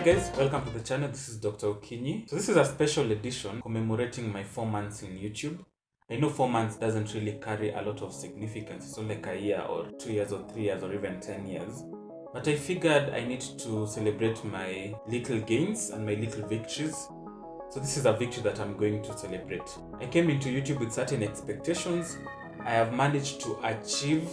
guys, welcome to the channel. This is Dr. Okinyi. So this is a special edition commemorating my 4 months in YouTube. I know 4 months doesn't really carry a lot of significance. It's not like a year or 2 years or 3 years or even 10 years. But I figured I need to celebrate my little gains and my little victories. So this is a victory that I'm going to celebrate. I came into YouTube with certain expectations. I have managed to achieve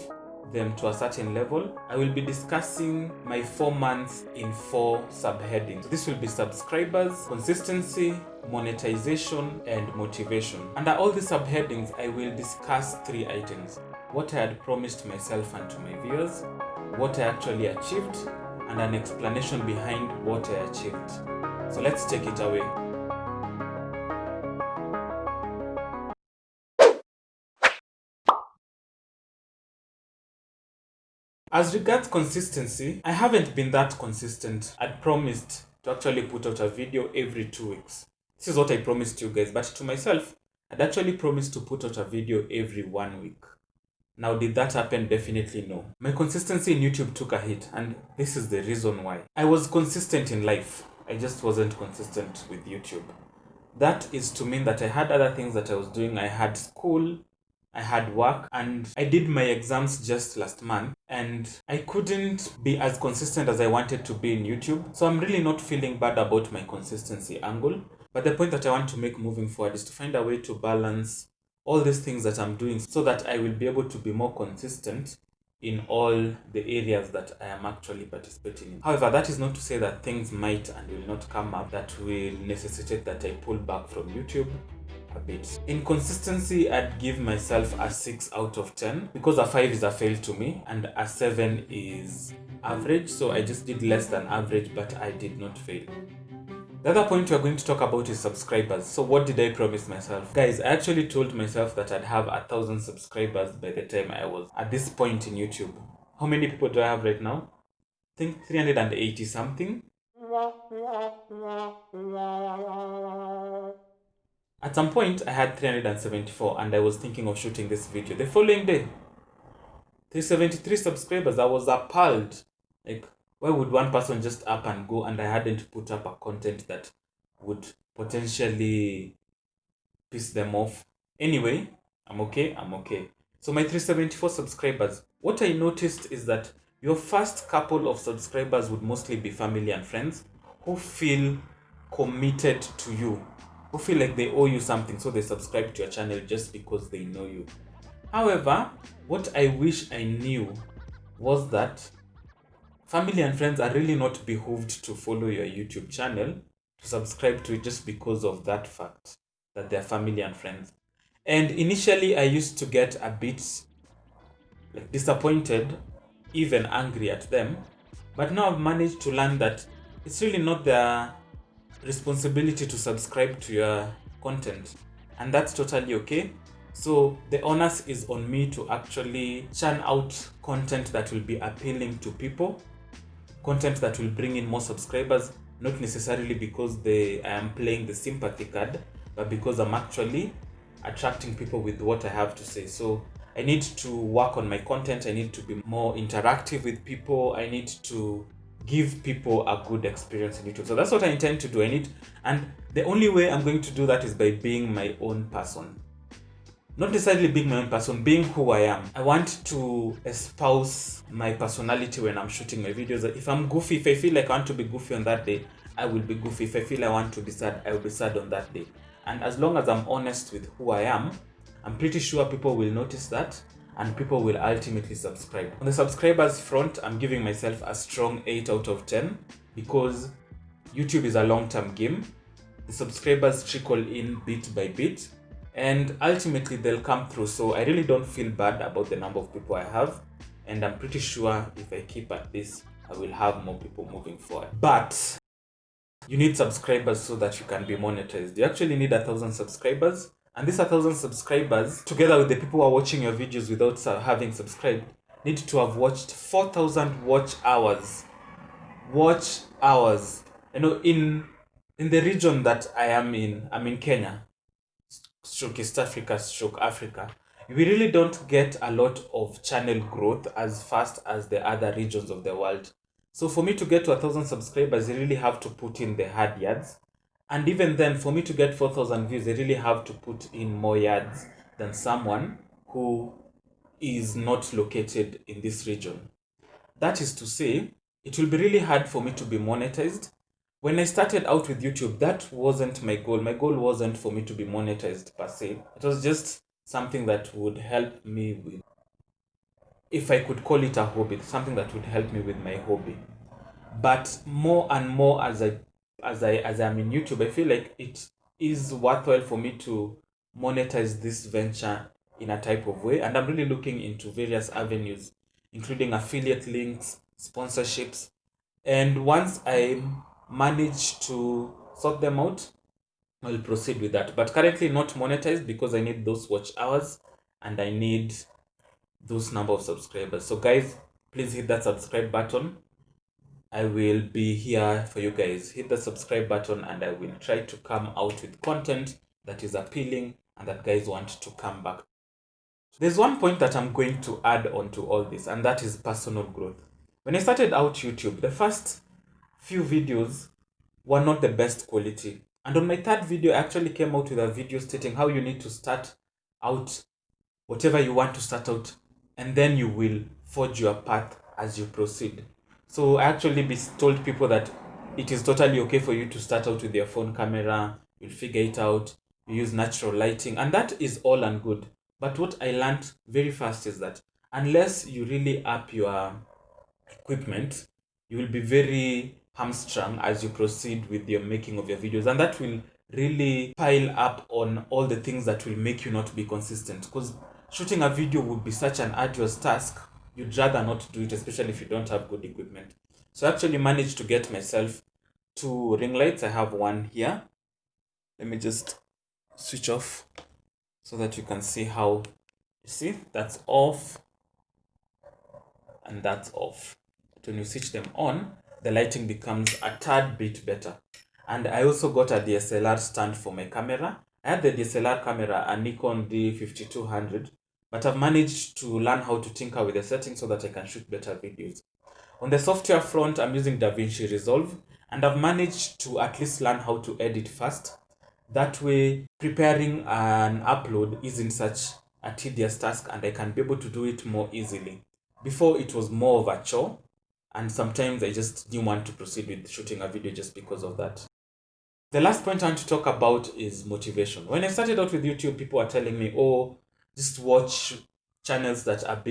them to a certain level. I will be discussing my 4 months in 4 subheadings. So this will be subscribers, consistency, monetization, and motivation. Under all the subheadings, I will discuss 3 items: what I had promised myself and to my viewers, what I actually achieved, and an explanation behind what I achieved. So let's take it away. As regards consistency, I haven't been that consistent. I'd promised to actually put out a video every 2 weeks. This is what I promised you guys, but to myself, I'd actually promised to put out a video every 1 week. Now, did that happen? Definitely no. My consistency in YouTube took a hit, and this is the reason why. I was consistent in life. I just wasn't consistent with YouTube. That is to mean that I had other things that I was doing. I had school, I had work, and I did my exams just last month, and I couldn't be as consistent as I wanted to be in YouTube. So I'm really not feeling bad about my consistency angle. But the point that I want to make moving forward is to find a way to balance all these things that I'm doing so that I will be able to be more consistent in all the areas that I am actually participating in. However, that is not to say that things might and will not come up that will necessitate that I pull back from YouTube a bit. In consistency, I'd give myself a 6 out of 10 because a 5 is a fail to me and a 7 is average. So I just did less than average, but I did not fail. The other point we're going to talk about is subscribers. So what did I promise myself? Guys, I actually told myself that I'd have 1,000 subscribers by the time I was at this point in YouTube. How many people do I have right now? I think 380 something. At some point, I had 374 and I was thinking of shooting this video. The following day, 373 subscribers. I was appalled. Like, why would one person just up and go and I hadn't put up a content that would potentially piss them off? Anyway, I'm okay. So my 374 subscribers, what I noticed is that your first couple of subscribers would mostly be family and friends who feel committed to you, who feel like they owe you something, so they subscribe to your channel just because they know you. However, what I wish I knew was that family and friends are really not behooved to follow your YouTube channel, to subscribe to it just because of that fact that they're family and friends. And initially, I used to get a bit like disappointed, even angry at them. But now I've managed to learn that it's really not their responsibility to subscribe to your content, and that's totally okay. So the onus is on me to actually churn out content that will be appealing to people, content that will bring in more subscribers, not necessarily because I am playing the sympathy card, but because I'm actually attracting people with what I have to say. So I need to work on my content. I need to be more interactive with people. I need to give people a good experience in YouTube. So that's what I intend to do. And the only way I'm going to do that is by being my own person. Not necessarily being my own person, being who I am. I want to espouse my personality when I'm shooting my videos. If I'm goofy, if I feel like I want to be goofy on that day, I will be goofy. If I feel I want to be sad, I will be sad on that day. And as long as I'm honest with who I am, I'm pretty sure people will notice that and people will ultimately subscribe. On the subscribers front, I'm giving myself a strong 8 out of 10 because YouTube is a long-term game. The subscribers trickle in bit by bit and ultimately they'll come through. So I really don't feel bad about the number of people I have, and I'm pretty sure if I keep at this, I will have more people moving forward. But you need subscribers so that you can be monetized. You actually need 1,000 subscribers, and these 1,000 subscribers, together with the people who are watching your videos without having subscribed, need to have watched 4,000 watch hours. You know, in the region that I am in, I'm in Kenya, stroke East Africa, stroke Africa. We really don't get a lot of channel growth as fast as the other regions of the world. So for me to get to 1,000 subscribers, I really have to put in the hard yards. And even then, for me to get 4,000 views, I really have to put in more yards than someone who is not located in this region. That is to say, it will be really hard for me to be monetized. When I started out with YouTube, that wasn't my goal. My goal wasn't for me to be monetized per se. It was just something that would help me with, if I could call it a hobby, something that would help me with my hobby. But more and more as I'm in YouTube, I feel like it is worthwhile for me to monetize this venture in a type of way. And I'm really looking into various avenues, including affiliate links, sponsorships. And once I manage to sort them out, I'll proceed with that. But currently not monetized because I need those watch hours and I need those number of subscribers. So guys, please hit that subscribe button. I will be here for you guys. Hit the subscribe button and I will try to come out with content that is appealing and that guys want to come back. There's one point that I'm going to add on to all this, and that is personal growth. When I started out YouTube, the first few videos were not the best quality. And on my third video, I actually came out with a video stating how you need to start out whatever you want to start out, and then you will forge your path as you proceed. So I actually told people that it is totally okay for you to start out with your phone camera, you'll figure it out, you use natural lighting, and that is all and good. But what I learned very fast is that unless you really up your equipment, you will be very hamstrung as you proceed with your making of your videos, and that will really pile up on all the things that will make you not be consistent, because shooting a video would be such an arduous task. You'd rather not do it, especially if you don't have good equipment. So I actually managed to get myself two ring lights. I have one here. Let me just switch off so that you can see how, you see, that's off and that's off. When you switch them on, the lighting becomes a tad bit better. And I also got a DSLR stand for my camera. I had the DSLR camera, a Nikon D5200, but I've managed to learn how to tinker with the settings so that I can shoot better videos. On the software front, I'm using DaVinci Resolve, and I've managed to at least learn how to edit fast. That way, preparing an upload isn't such a tedious task, and I can be able to do it more easily. Before, it was more of a chore, and sometimes I just didn't want to proceed with shooting a video just because of that. The last point I want to talk about is motivation. When I started out with YouTube, people are telling me, oh, just watch channels that are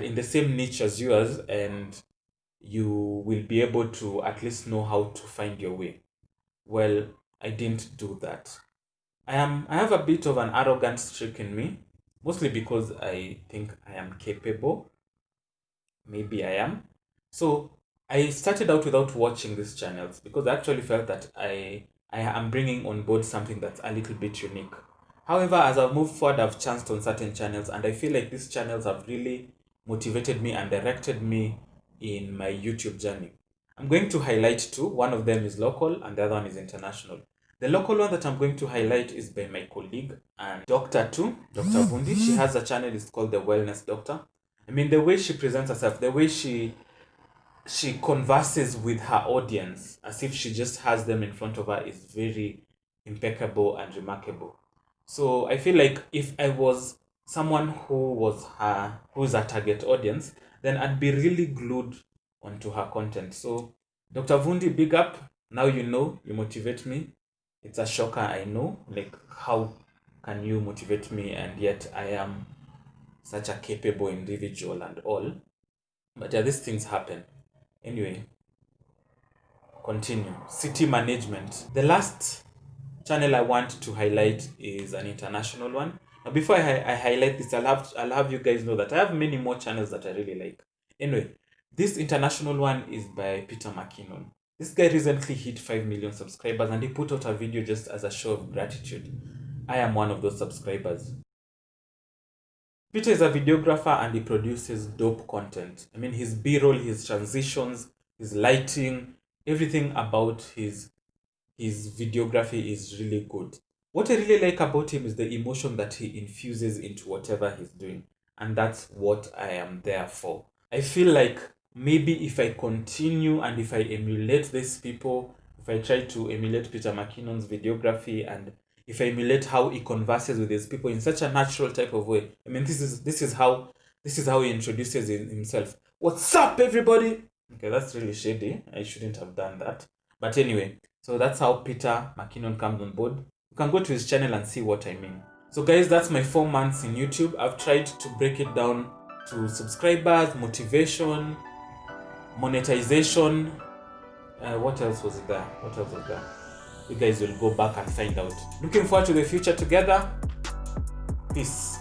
in the same niche as yours, and you will be able to at least know how to find your way. Well, I didn't do that. I have a bit of an arrogant streak in me, mostly because I think I am capable. Maybe I am. So I started out without watching these channels because I actually felt that I am bringing on board something that's a little bit unique. However, as I've moved forward, I've chanced on certain channels, and I feel like these channels have really motivated me and directed me in my YouTube journey. I'm going to highlight two. One of them is local and the other one is international. The local one that I'm going to highlight is by my colleague and Doctor too, Dr. Vundi. She has a channel, it's called The Wellness Doctor. I mean, the way she presents herself, the way she converses with her audience as if she just has them in front of her is very impeccable and remarkable. So I feel like if I was someone who's a target audience, then I'd be really glued onto her content. So Dr. Vundi, big up. Now you know, you motivate me. It's a shocker, I know. Like, how can you motivate me and yet I am such a capable individual and all? But yeah, these things happen. Anyway, continue. City management. The last channel I want to highlight is an international one. Now, before I highlight this, I'll have you guys know that I have many more channels that I really like. Anyway, this international one is by Peter McKinnon. This guy recently hit 5 million subscribers and he put out a video just as a show of gratitude. I am one of those subscribers. Peter is a videographer and he produces dope content. I mean, his B-roll, his transitions, his lighting, everything about his videography is really good. What I really like about him is the emotion that he infuses into whatever he's doing. And that's what I am there for. I feel like maybe if I continue and if I emulate these people, if I try to emulate Peter McKinnon's videography, and if I emulate how he converses with these people in such a natural type of way. I mean, this is how he introduces himself. What's up, everybody? Okay, that's really shady. I shouldn't have done that. But anyway, so that's how Peter McKinnon comes on board. You can go to his channel and see what I mean. So guys, that's my 4 months in YouTube. I've tried to break it down to subscribers, motivation, monetization. What else was there? You guys will go back and find out. Looking forward to the future together. Peace.